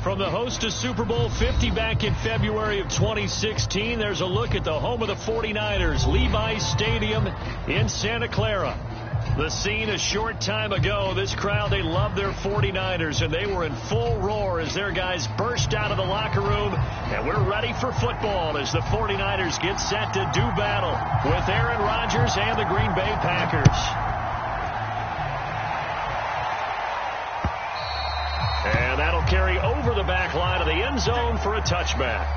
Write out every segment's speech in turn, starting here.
From the host of Super Bowl 50 back in February of 2016, there's a look at the home of the 49ers, Levi's Stadium in Santa Clara. The scene a short time ago, this crowd, they love their 49ers, and they were in full roar as their guys burst out of the locker room. And we're ready for football as the 49ers get set to do battle with Aaron Rodgers and the Green Bay Packers. And that'll carry over the back line of the end zone for a touchback.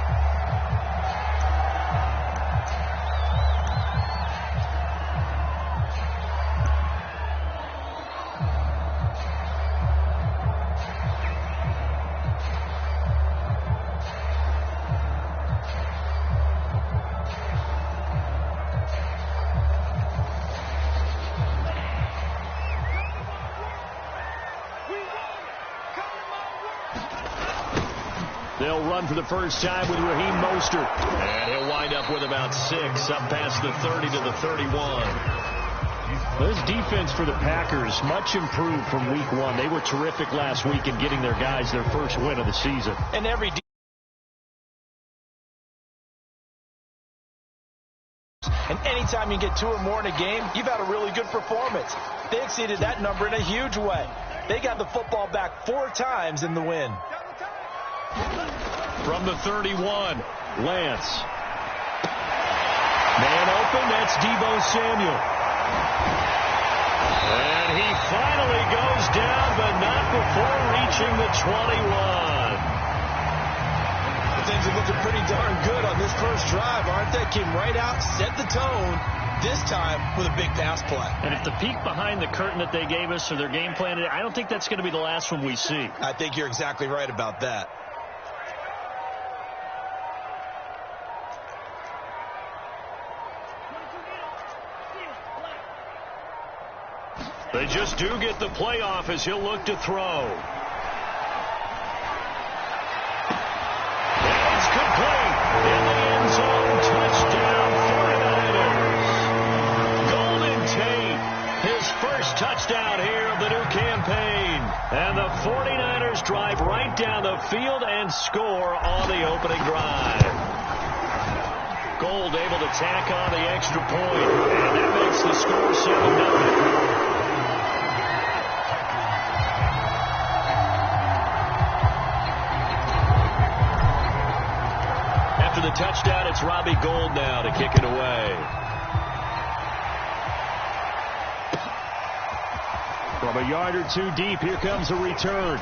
They'll run for the first time with Raheem Mostert. And he'll wind up with about 6, up past the 30 to the 31. This defense for the Packers, much improved from week 1. They were terrific last week in getting their guys their first win of the season. And anytime you get 2 or more in a game, you've had a really good performance. They exceeded that number in a huge way. They got the football back 4 times in the win. From the 31, Lance. Man open, that's Deebo Samuel. And he finally goes down, but not before reaching the 21. Things are looking pretty darn good on this first drive, aren't they? Came right out, set the tone, this time with a big pass play. And if the peek behind the curtain that they gave us or their game plan, I don't think that's going to be the last one we see. I think you're exactly right about that. They just do get the playoff as he'll look to throw. And it's complete. In the end zone, touchdown 49ers. Golden Tate, his first touchdown here of the new campaign. And the 49ers drive right down the field and score on the opening drive. Gold able to tack on the extra point. And that makes the score 7-0. The touchdown, it's Robbie Gould now to kick it away. From a yard or 2 deep, here comes a return.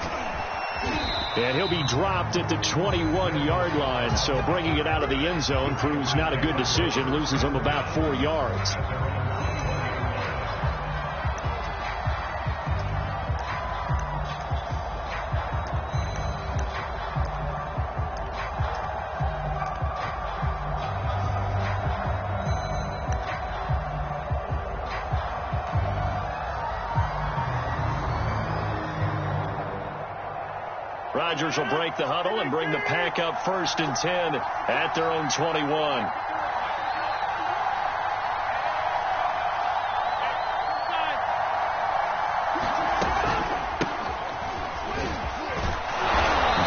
And he'll be dropped at the 21-yard line, so bringing it out of the end zone proves not a good decision, loses him about 4 yards. Rodgers will break the huddle and bring the Pack up 1st and 10 at their own 21.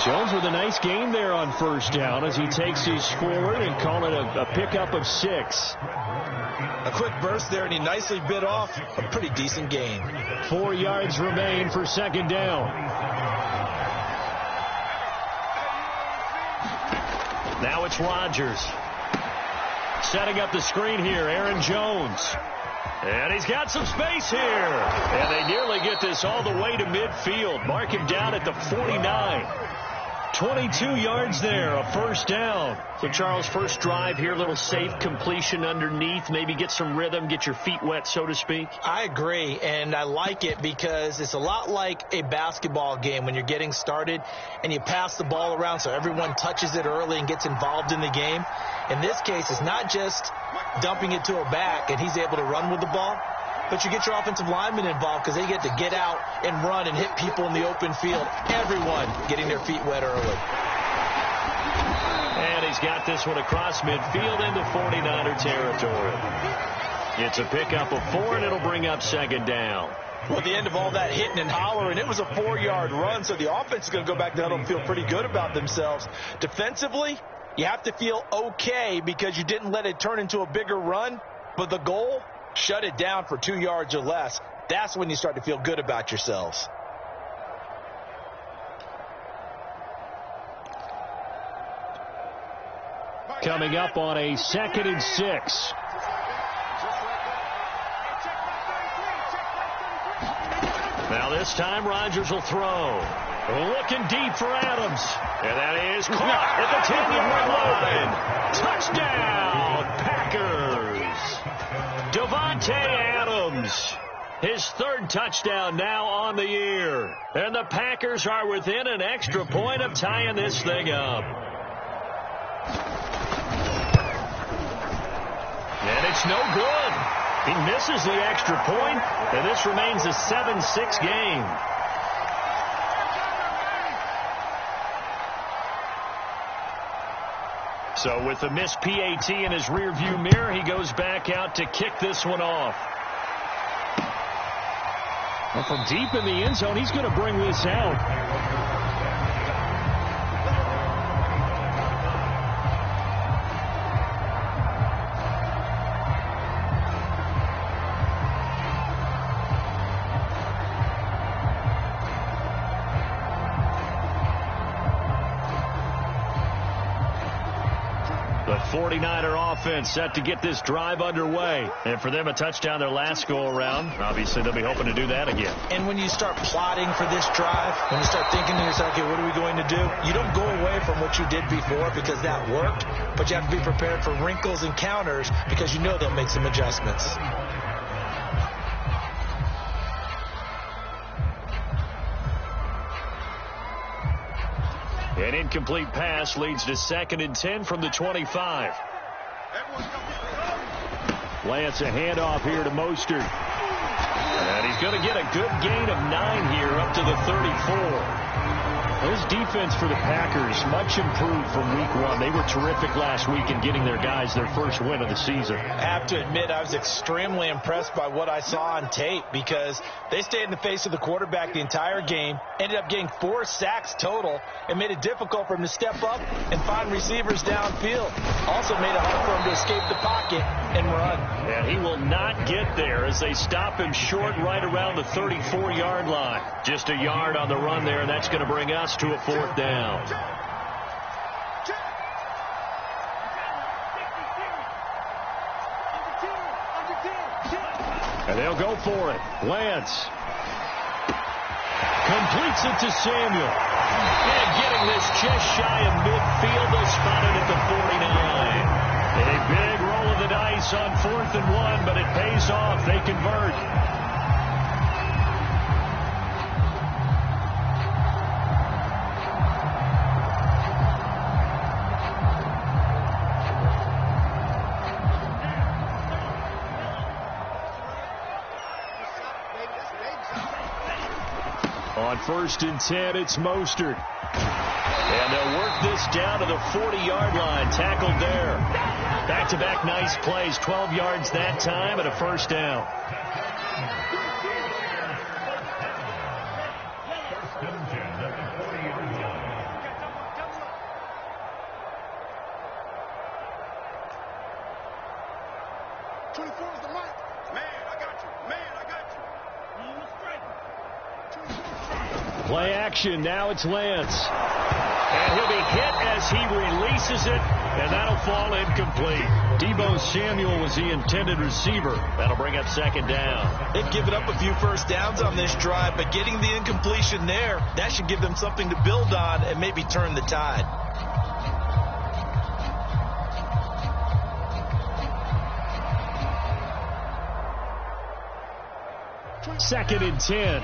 Jones with a nice gain there on 1st down as he takes his forward and call it a pickup of 6. A quick burst there, and he nicely bit off a pretty decent gain. 4 yards remain for 2nd down. Now it's Rodgers. Setting up the screen here, Aaron Jones. And he's got some space here. And they nearly get this all the way to midfield. Mark him down at the 49. 22 yards there, a 1st down. So, Charles, first drive here, a little safe completion underneath. Maybe get some rhythm, get your feet wet, so to speak. I agree, and I like it because it's a lot like a basketball game when you're getting started and you pass the ball around so everyone touches it early and gets involved in the game. In this case, it's not just dumping it to a back and he's able to run with the ball, but you get your offensive linemen involved because they get to get out and run and hit people in the open field. Everyone getting their feet wet early. And he's got this one across midfield into 49er territory. It's a pickup of 4, and it'll bring up 2nd down. Well, at the end of all that hitting and hollering, it was a 4-yard run, so the offense is going to go back down and feel pretty good about themselves. Defensively, you have to feel okay because you didn't let it turn into a bigger run, but the goal, shut it down for 2 yards or less. That's when you start to feel good about yourselves. Coming up on a 2nd and 6. Now this time Rodgers will throw. Looking deep for Adams. And that is caught at the 10-yard line. Touchdown, Packers. Davante Adams. His 3rd touchdown now on the year. And the Packers are within an extra point of tying this thing up. And it's no good. He misses the extra point, and this remains a 7-6 game. So with the missed PAT in his rearview mirror, he goes back out to kick this one off. Well, from deep in the end zone, he's going to bring this out. The 49er offense set to get this drive underway. And for them, a touchdown their last go-around. Obviously, they'll be hoping to do that again. And when you start plotting for this drive, when you start thinking to yourself, okay, what are we going to do? You don't go away from what you did before because that worked, but you have to be prepared for wrinkles and counters because you know they'll make some adjustments. An incomplete pass leads to 2nd and 10 from the 25. Lance, a handoff here to Mostert. And he's going to get a good gain of 9 here up to the 34. This defense for the Packers, much improved from week 1. They were terrific last week in getting their guys their first win of the season. I have to admit, I was extremely impressed by what I saw on tape because they stayed in the face of the quarterback the entire game, ended up getting 4 sacks total, and made it difficult for him to step up and find receivers downfield. Also made it hard for him to escape the pocket and run. And he will not get there as they stop him short right around the 34-yard line. Just a yard on the run there, and that's going to bring us to a 4th down. And they'll go for it. Lance completes it to Samuel. And getting this just shy of midfield, they'll spot it at the 49. A big roll of the dice on 4th and 1, but it pays off. They convert. On 1st and 10, it's Mostert. And they'll work this down to the 40-yard line. Tackled there. Back-to-back nice plays. 12 yards that time and a 1st down. Play action. Now it's Lance. And he'll be hit as he releases it, and that'll fall incomplete. Deebo Samuel was the intended receiver. That'll bring up 2nd down. They've given up a few first downs on this drive, but getting the incompletion there, that should give them something to build on and maybe turn the tide. Second and 10.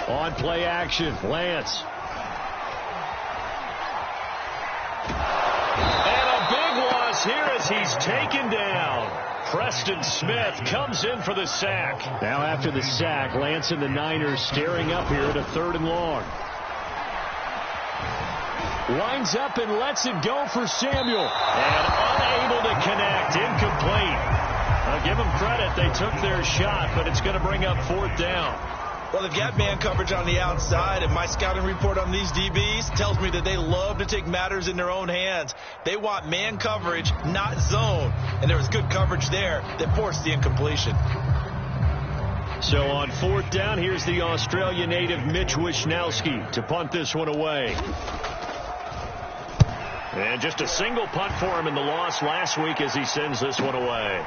On play action, Lance. And a big loss here as he's taken down. Preston Smith comes in for the sack. Now after the sack, Lance and the Niners staring up here at a 3rd and long. Winds up and lets it go for Samuel. And unable to connect, incomplete. I'll give them credit. They took their shot, but it's going to bring up 4th down. Well, they've got man coverage on the outside, and my scouting report on these DBs tells me that they love to take matters in their own hands. They want man coverage, not zone. And there was good coverage there that forced the incompletion. So on 4th down, here's the Australia native Mitch Wishnowski to punt this one away. And just a single punt for him in the loss last week as he sends this one away.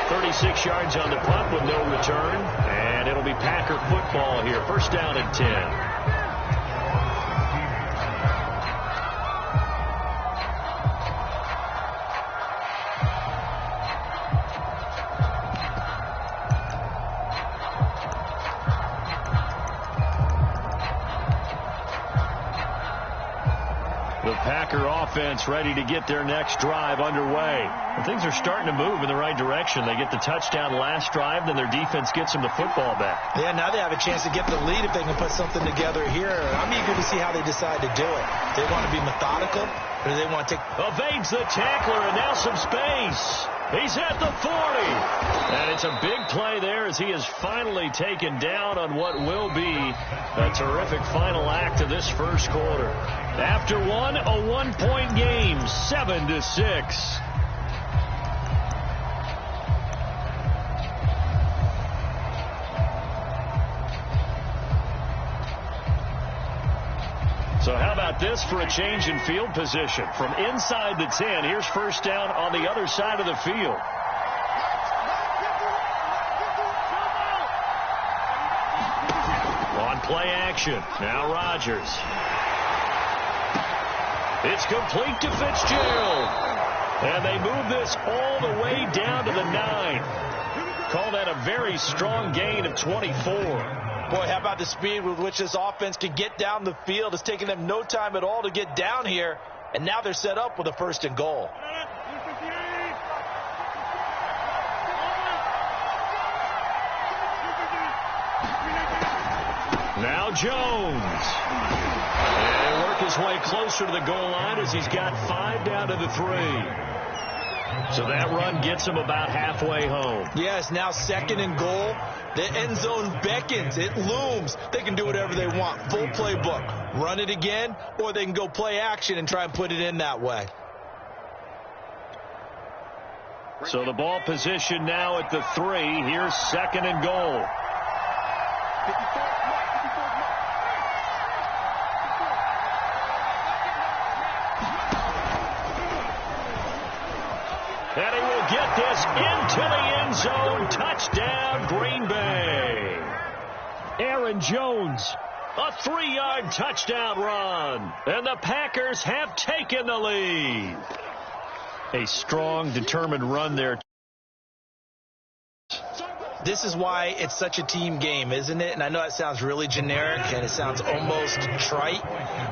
36 yards on the punt with no return. And it'll be Packer football here. 1st down and 10. Packer offense ready to get their next drive underway. And things are starting to move in the right direction. They get the touchdown last drive, then their defense gets them the football back. Yeah, now they have a chance to get the lead if they can put something together here. I'm eager to see how they decide to do it. They want to be methodical, or do they want to take... Evades the tackler, and now some space. He's at the 40. And it's a big play there as he is finally taken down on what will be a terrific final act of this first quarter. After one, a 1-point game, 7-6. So how about this for a change in field position? From inside the 10, here's 1st down on the other side of the field. On play action, now Rodgers. It's complete to Fitzgerald. And they move this all the way down to the 9. Call that a very strong gain of 24. Boy, how about the speed with which this offense can get down the field? It's taking them no time at all to get down here. And now they're set up with a 1st and goal. Now Jones. And he'll work his way closer to the goal line as he's got 5 down to the 3. So that run gets him about halfway home. Yes, now 2nd and goal. The end zone beckons. It looms. They can do whatever they want. Full playbook. Run it again, or they can go play action and try and put it in that way. So the ball position now at the 3. Here's 2nd and goal. And he will get this into the end zone. Touchdown, Green Bay. Aaron Jones, a 3-yard touchdown run. And the Packers have taken the lead. A strong, determined run there. This is why it's such a team game, isn't it? And I know it sounds really generic and it sounds almost trite,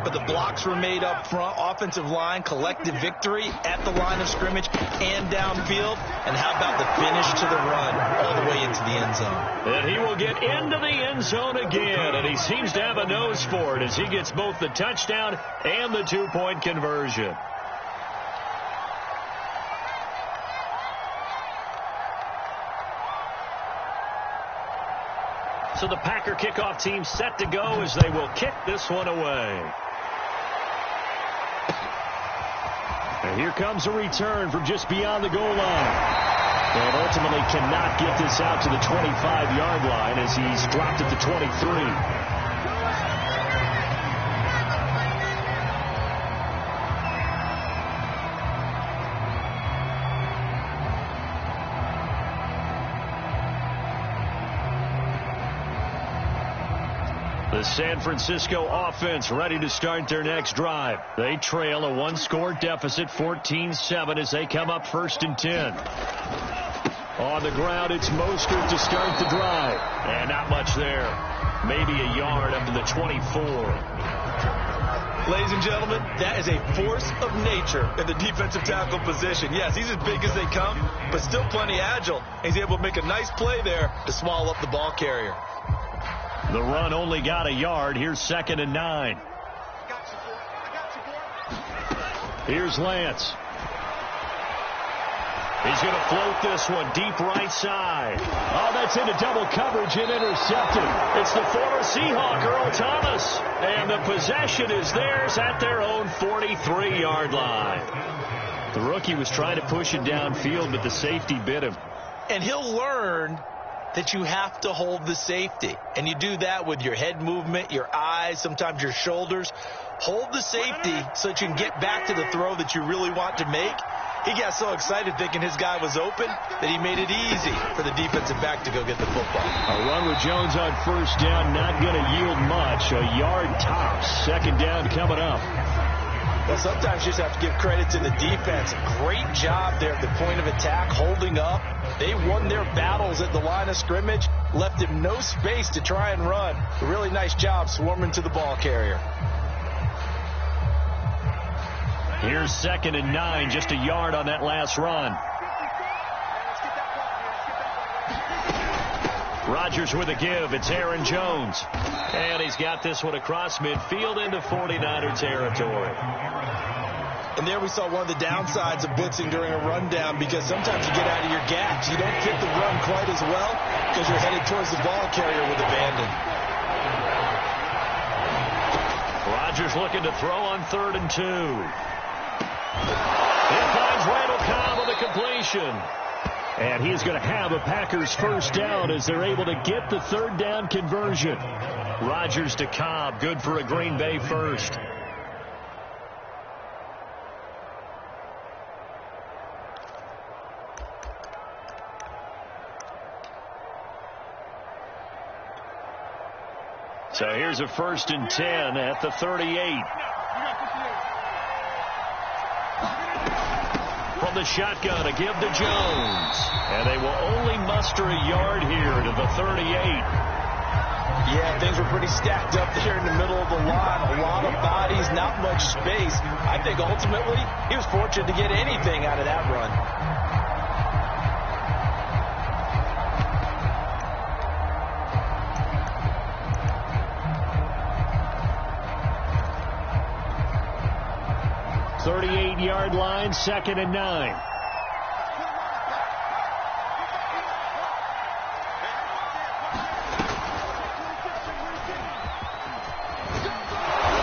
but the blocks were made up front, offensive line, collective victory at the line of scrimmage and downfield. And how about the finish to the run all the way into the end zone? And he will get into the end zone again, and he seems to have a nose for it as he gets both the touchdown and the 2-point conversion. So the Packer kickoff team set to go as they will kick this one away. And here comes a return from just beyond the goal line. And ultimately cannot get this out to the 25-yard line as he's dropped at the 23. The San Francisco offense ready to start their next drive. They trail a 1-score deficit, 14-7, as they come up 1st and 10. On the ground, it's Mostert to start the drive. And not much there. Maybe a yard up to the 24. Ladies and gentlemen, that is a force of nature in the defensive tackle position. Yes, he's as big as they come, but still plenty agile. He's able to make a nice play there to swallow up the ball carrier. The run only got a yard. Here's 2nd and 9. Here's Lance. He's going to float this one deep right side. Oh, that's into double coverage and intercepted. It's the former Seahawk, Earl Thomas. And the possession is theirs at their own 43-yard line. The rookie was trying to push it downfield, but the safety bit him. And he'll learn that you have to hold the safety. And you do that with your head movement, your eyes, sometimes your shoulders. Hold the safety so that you can get back to the throw that you really want to make. He got so excited thinking his guy was open that he made it easy for the defensive back to go get the football. A run with Jones on first down, not going to yield much. A yard tops. Second down coming up. Well, sometimes you just have to give credit to the defense. Great job there at the point of attack, holding up. They won their battles at the line of scrimmage, left him no space to try and run. A really nice job swarming to the ball carrier. Here's 2nd and 9, just a yard on that last run. Rodgers with a give. It's Aaron Jones. And he's got this one across midfield into 49er territory. And there we saw one of the downsides of blitzing during a rundown, because sometimes you get out of your gaps. You don't fit the run quite as well because you're headed towards the ball carrier with abandon. Rodgers looking to throw on 3rd and 2. He finds Randall Cobb on the completion. And he's going to have a Packers first down as they're able to get the 3rd down conversion. Rodgers to Cobb, good for a Green Bay first. So here's a 1st and 10 at the 38. From the shotgun, a give to Jones. And they will only muster a yard here to the 38. Yeah, things were pretty stacked up there in the middle of the line. A lot of bodies, not much space. I think ultimately he was fortunate to get anything out of that run. Yard line, 2nd and 9.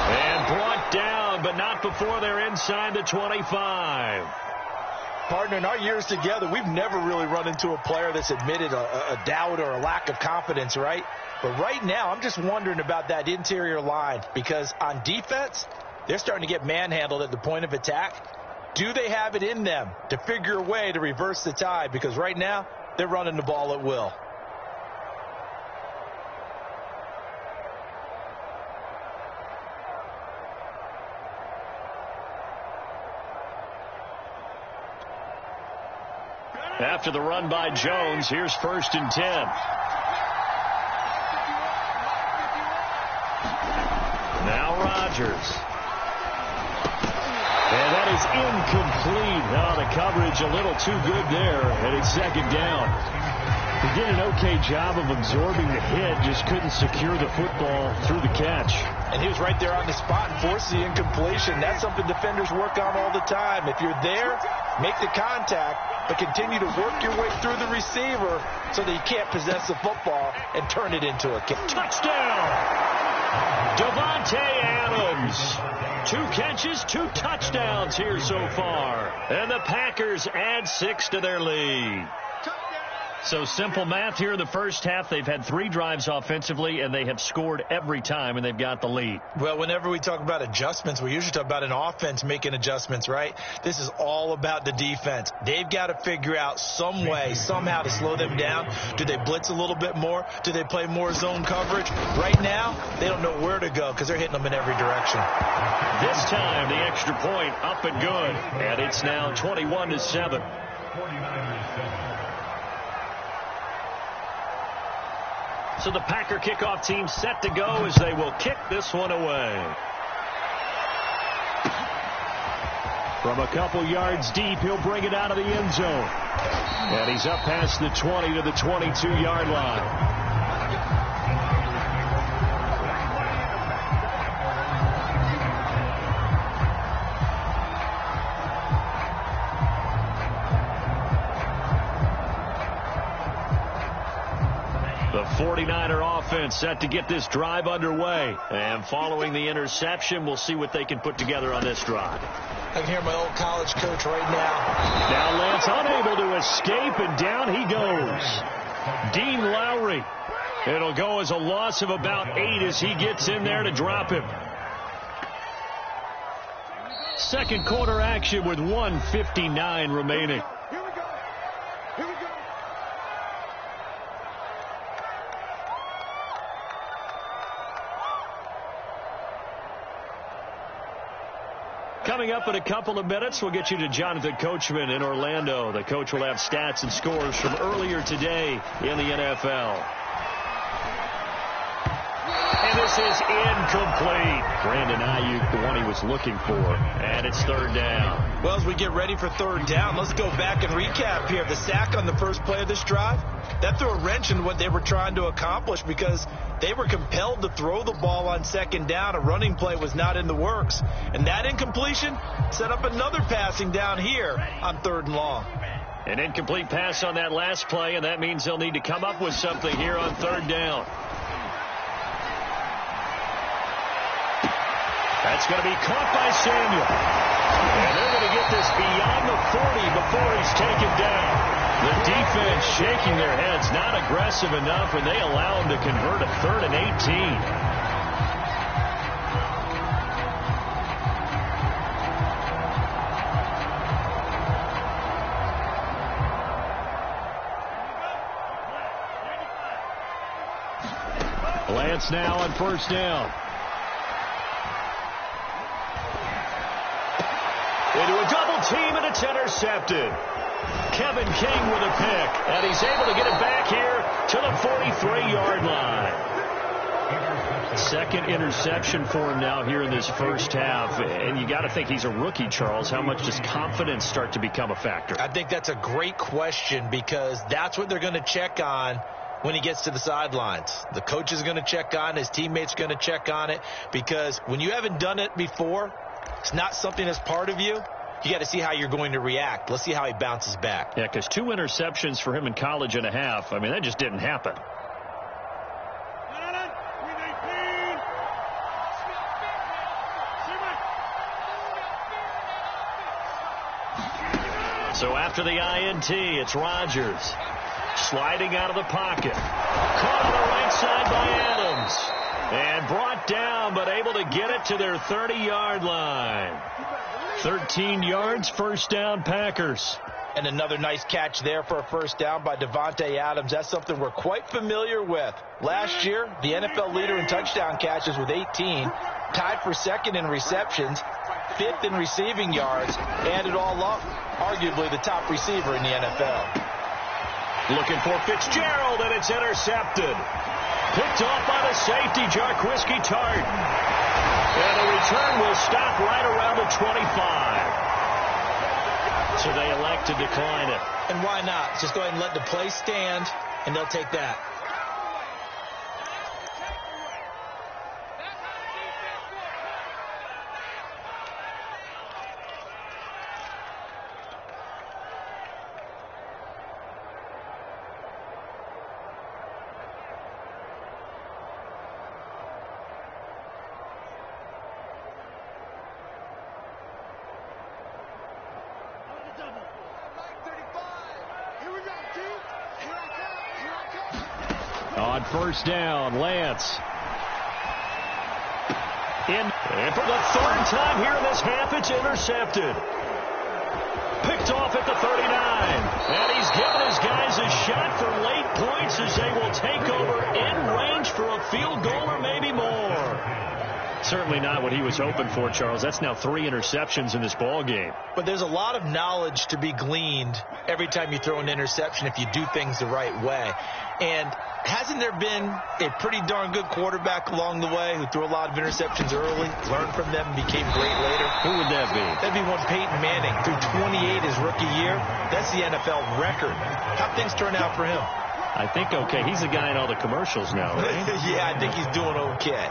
And brought down, but not before they're inside the 25. Partner, in our years together, we've never really run into a player that's admitted a doubt or a lack of confidence, right? But right now, I'm just wondering about that interior line, because on defense, they're starting to get manhandled at the point of attack. Do they have it in them to figure a way to reverse the tide? Because right now, they're running the ball at will. After the run by Jones, here's 1st and 10. Now Rodgers. And that is incomplete. Oh, the coverage a little too good there, and it's 2nd down. He did an okay job of absorbing the hit, just couldn't secure the football through the catch. And he was right there on the spot and forced the incompletion. That's something defenders work on all the time. If you're there, make the contact, but continue to work your way through the receiver so that you can't possess the football and turn it into a kick. Touchdown! Davante Adams. 2 catches, 2 touchdowns here so far. And the Packers add 6 to their lead. So simple math here in the first half. They've had 3 drives offensively, and they have scored every time, and they've got the lead. Well, whenever we talk about adjustments, we usually talk about an offense making adjustments, right? This is all about the defense. They've got to figure out some way, somehow to slow them down. Do they blitz a little bit more? Do they play more zone coverage? Right now, they don't know where to go because they're hitting them in every direction. This time, the extra point up and good, and it's now 21-7. So the Packer kickoff team set to go as they will kick this one away. From a couple yards deep, he'll bring it out of the end zone. And he's up past the 20 to the 22-yard line. The 49er offense set to get this drive underway. And following the interception, we'll see what they can put together on this drive. I can hear my old college coach right now. Now Lance unable to escape, and down he goes. Dean Lowry. It'll go as a loss of about 8 as he gets in there to drop him. Second quarter action with 1:59 remaining. Coming up in a couple of minutes, we'll get you to Jonathan Coachman in Orlando. The coach will have stats and scores from earlier today in the NFL. And this is incomplete. Brandon Ayuk, the one he was looking for. And it's third down. Well, as we get ready for third down, let's go back and recap here. The sack on the first play of this drive, that threw a wrench in what they were trying to accomplish because they were compelled to throw the ball on second down. A running play was not in the works. And that incompletion set up another passing down here on third and long. An incomplete pass on that last play, and that means they'll need to come up with something here on third down. That's going to be caught by Samuel. And they're going to get this beyond the 40 before he's taken down. The defense shaking their heads, not aggressive enough, and they allow him to convert a 3rd and 18. Lance now on first down. Into a double team, and it's intercepted. Kevin King with a pick, and he's able to get it back here to the 43-yard line. Second interception for him now here in this first half, and you got to think he's a rookie, Charles. How much does confidence start to become a factor? I think that's a great question because that's what they're going to check on when he gets to the sidelines. The coach is going to check on it. His teammates are going to check on it because when you haven't done it before, it's not something that's part of you. You got to see how you're going to react. Let's see how he bounces back. Yeah, because 2 interceptions for him in college and a half. I mean, that just didn't happen. So after the INT, it's Rodgers sliding out of the pocket. Caught on the right side by Adams. And brought down, but able to get it to their 30-yard line. 13 yards, first down, Packers. And another nice catch there for a first down by Davante Adams. That's something we're quite familiar with. Last year, the NFL leader in touchdown catches with 18, tied for second in receptions, 5th in receiving yards, and it all up, arguably the top receiver in the NFL. Looking for Fitzgerald, and it's intercepted. Picked off by the safety, Jarquiski Tart. And the return will stop right around the 25. So they elect to decline it. And why not? Just go ahead and let the play stand, and they'll take that. On first down, Lance. And for the 3rd time here in this half, it's intercepted. Picked off at the 39. And he's given his guys a shot for late points as they will take over in range for a field goal or maybe more. Certainly not what he was hoping for, Charles. That's now 3 interceptions in this ball game. But there's a lot of knowledge to be gleaned every time you throw an interception if you do things the right way. And hasn't there been a pretty darn good quarterback along the way who threw a lot of interceptions early, learned from them, and became great later? Who would that be? That'd be one Peyton Manning, threw 28 his rookie year. That's the NFL record. How'd things turn out for him? I think okay. He's the guy in all the commercials now, right? Yeah, I think he's doing okay.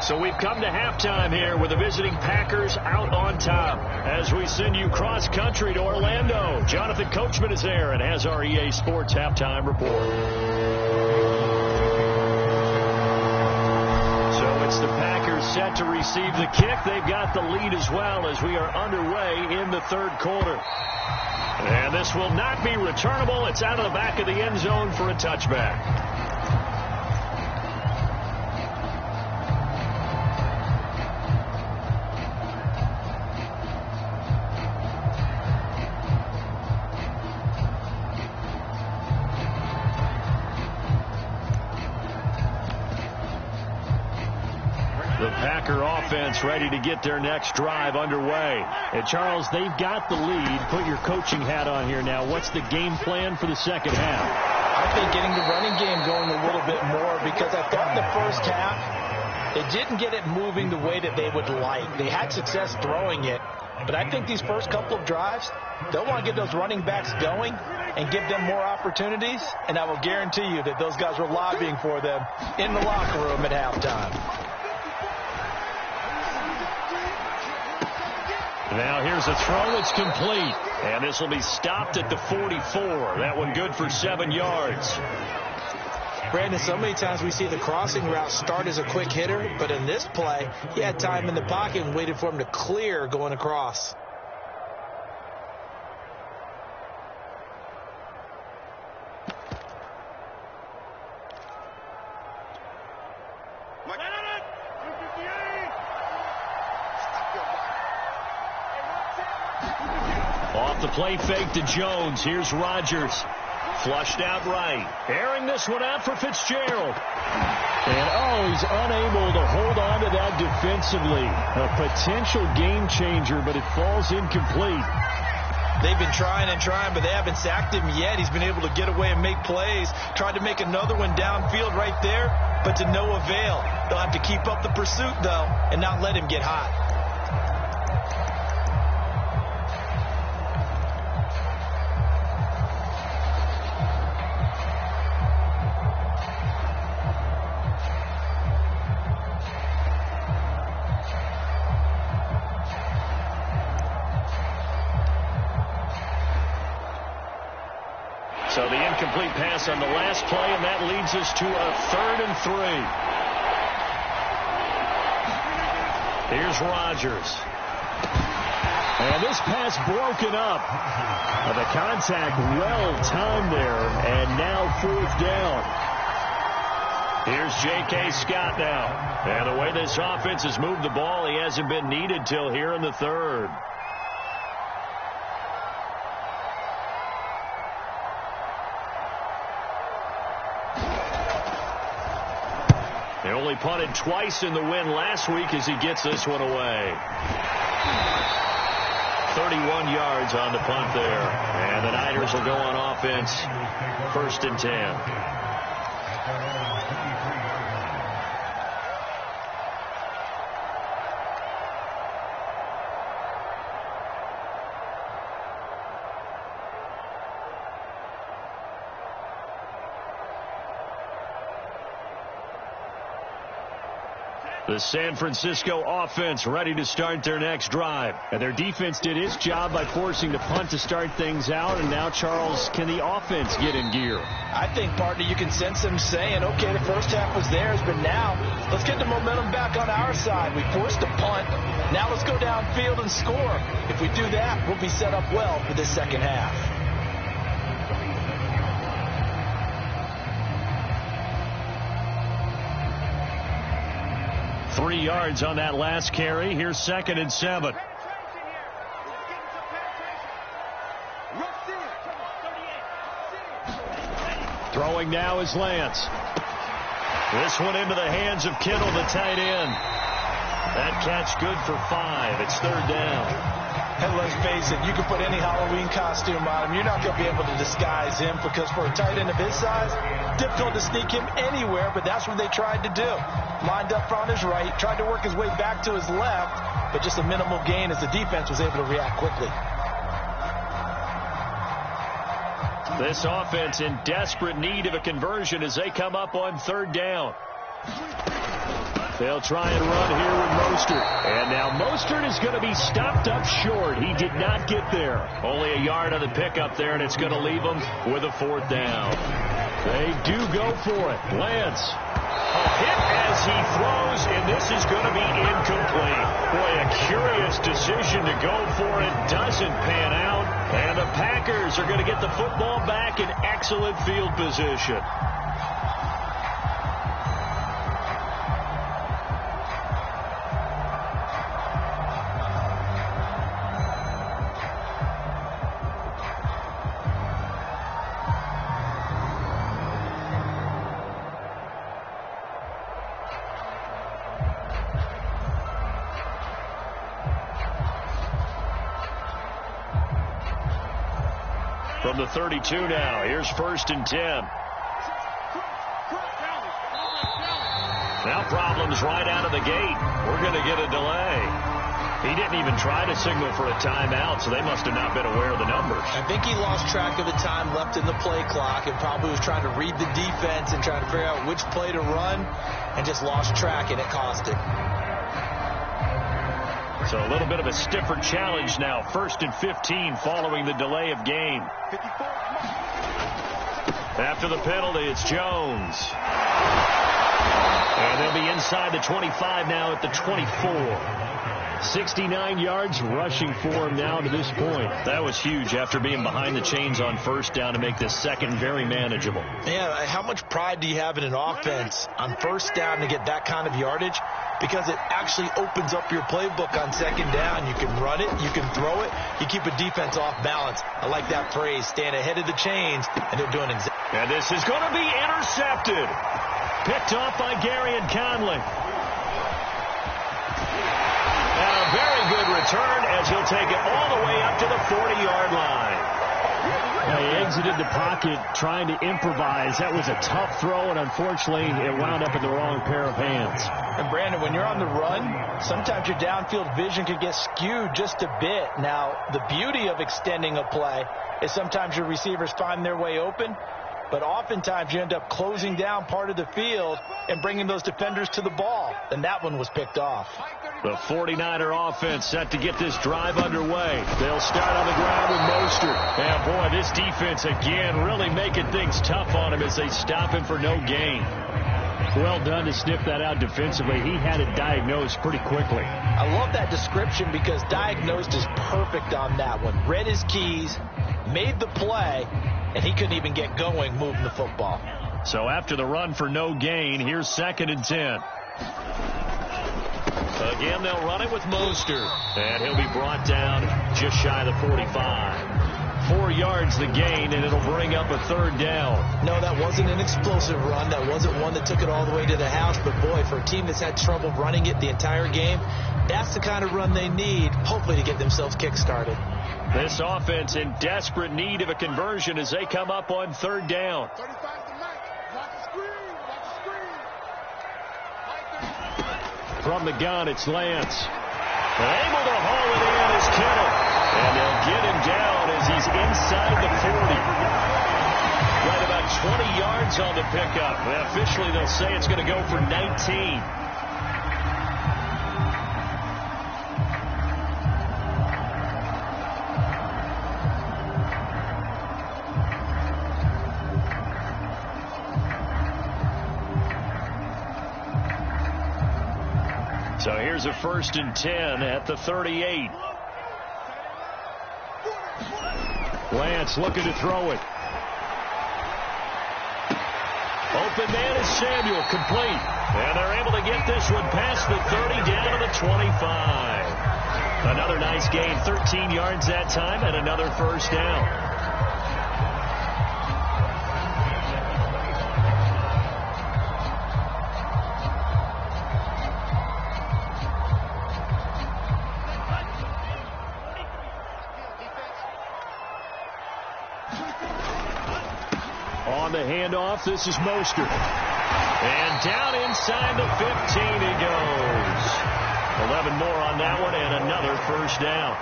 So we've come to halftime here with the visiting Packers out on top. As we send you cross-country to Orlando, Jonathan Coachman is there and has our EA Sports halftime report. So it's the Packers set to receive the kick. They've got the lead as well as we are underway in the third quarter. And this will not be returnable. It's out of the back of the end zone for a touchback. The Packer offense ready to get their next drive underway. And Charles, they've got the lead. Put your coaching hat on here now. What's the game plan for the second half? I think getting the running game going a little bit more, because I thought the first half, they didn't get it moving the way that they would like. They had success throwing it, but I think these first couple of drives, they'll want to get those running backs going and give them more opportunities, and I will guarantee you that those guys were lobbying for them in the locker room at halftime. Now here's a throw. It's complete. And this will be stopped at the 44. That one good for 7 yards. Brandon, so many times we see the crossing route start as a quick hitter, but in this play, he had time in the pocket and waited for him to clear going across. Off the play fake to Jones. Here's Rodgers. Flushed out right. Airing this one out for Fitzgerald. And, he's unable to hold on to that defensively. A potential game changer, but it falls incomplete. They've been trying and trying, but they haven't sacked him yet. He's been able to get away and make plays. Tried to make another one downfield right there, but to no avail. They'll have to keep up the pursuit, though, and not let him get hot. So the incomplete pass on the last play, and that leads us to a 3rd and 3. Here's Rodgers. And this pass broken up. The contact well timed there, and now 4th down. Here's J.K. Scott now. And the way this offense has moved the ball, he hasn't been needed till here in the 3rd. They only punted twice in the win last week as he gets this one away. 31 yards on the punt there. And the Niners will go on offense. 1st and 10. The San Francisco offense ready to start their next drive. And their defense did its job by forcing the punt to start things out. And now, Charles, can the offense get in gear? I think, partner, you can sense them saying, okay, the first half was theirs, but now let's get the momentum back on our side. We forced the punt. Now let's go downfield and score. If we do that, we'll be set up well for this second half. 3 yards on that last carry. Here's 2nd and 7. Throwing now is Lance. This one into the hands of Kittle, the tight end. That catch good for 5. It's 3rd down. And let's face it, you can put any Halloween costume on him. You're not going to be able to disguise him, because for a tight end of his size, difficult to sneak him anywhere, but that's what they tried to do. Lined up on his right, tried to work his way back to his left, but just a minimal gain as the defense was able to react quickly. This offense in desperate need of a conversion as they come up on 3rd down. They'll try and run here with Mostert. And now Mostert is going to be stopped up short. He did not get there. Only a yard on the pickup there, and it's going to leave him with a 4th down. They do go for it. Lance. A hit as he throws, and this is going to be incomplete. Boy, a curious decision to go for it. Doesn't pan out. And the Packers are going to get the football back in excellent field position. From the 32 now, here's 1st and 10. Now problems right out of the gate. We're going to get a delay. He didn't even try to signal for a timeout, so they must have not been aware of the numbers. I think he lost track of the time left in the play clock and probably was trying to read the defense and trying to figure out which play to run and just lost track, and it cost it. So a little bit of a stiffer challenge now. 1st and 15 following the delay of game. After the penalty, it's Jones. And they'll be inside the 25 now at the 24. 69 yards rushing for him now to this point. That was huge after being behind the chains on 1st down to make this 2nd very manageable. Yeah, how much pride do you have in an offense on 1st down to get that kind of yardage? Because it actually opens up your playbook on 2nd down. You can run it, you can throw it, you keep a defense off balance. I like that phrase, stand ahead of the chains, and they're doing exactly. And this is going to be intercepted. Picked off by Gary and Conley. And a very good return as he'll take it all the way up to the 40-yard line. He exited the pocket trying to improvise. That was a tough throw, and unfortunately, it wound up in the wrong pair of hands. And, Brandon, when you're on the run, sometimes your downfield vision can get skewed just a bit. Now, the beauty of extending a play is sometimes your receivers find their way open, but oftentimes you end up closing down part of the field and bringing those defenders to the ball. And that one was picked off. The 49er offense set to get this drive underway. They'll start on the ground with Mostert. And, boy, this defense, again, really making things tough on him as they stop him for no gain. Well done to sniff that out defensively. He had it diagnosed pretty quickly. I love that description because diagnosed is perfect on that one. Read his keys, made the play, and he couldn't even get going moving the football. So after the run for no gain, here's 2nd and 10. Again, they'll run it with Mostert. And he'll be brought down just shy of the 45. 4 yards the gain, and it'll bring up a 3rd down. No, that wasn't an explosive run. That wasn't one that took it all the way to the house. But, boy, for a team that's had trouble running it the entire game, that's the kind of run they need, hopefully, to get themselves kick-started. This offense in desperate need of a conversion as they come up on 3rd down. From the gun, it's Lance. Able to haul it in is Kittle. And they'll get him down as he's inside the 40. Right about 20 yards on the pickup. Well, officially, they'll say it's going to go for 19. So here's a 1st and 10 at the 38. Lance looking to throw it. Open man is Samuel, complete. And they're able to get this one past the 30 down to the 25. Another nice gain, 13 yards that time, and another 1st down. On the handoff, this is Mostert. And down inside the 15 he goes. 11 more on that one and another 1st down.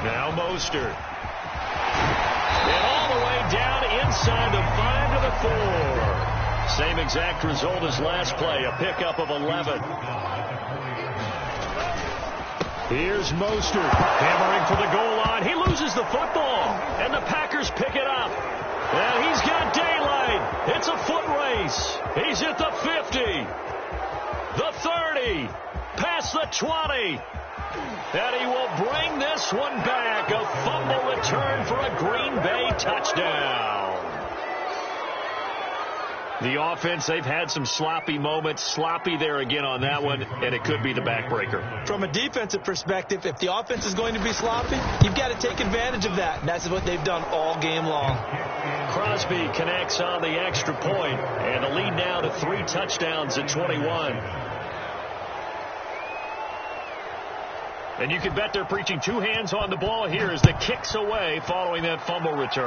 Now Mostert. And all the way down inside the 5 to the 4. Same exact result as last play, a pickup of 11. Here's Mostert hammering for the goal line. He loses the football, and the Packers pick it up. And he's got daylight. It's a foot race. He's at the 50, the 30, past the 20. And he will bring this one back. A fumble return for a Green Bay touchdown. The offense, they've had some sloppy moments. Sloppy there again on that one, and it could be the backbreaker. From a defensive perspective, if the offense is going to be sloppy, you've got to take advantage of that. And that's what they've done all game long. Crosby connects on the extra point, and the lead now to 3 touchdowns at 21. And you can bet they're preaching 2 hands on the ball here as the kicks away following that fumble return.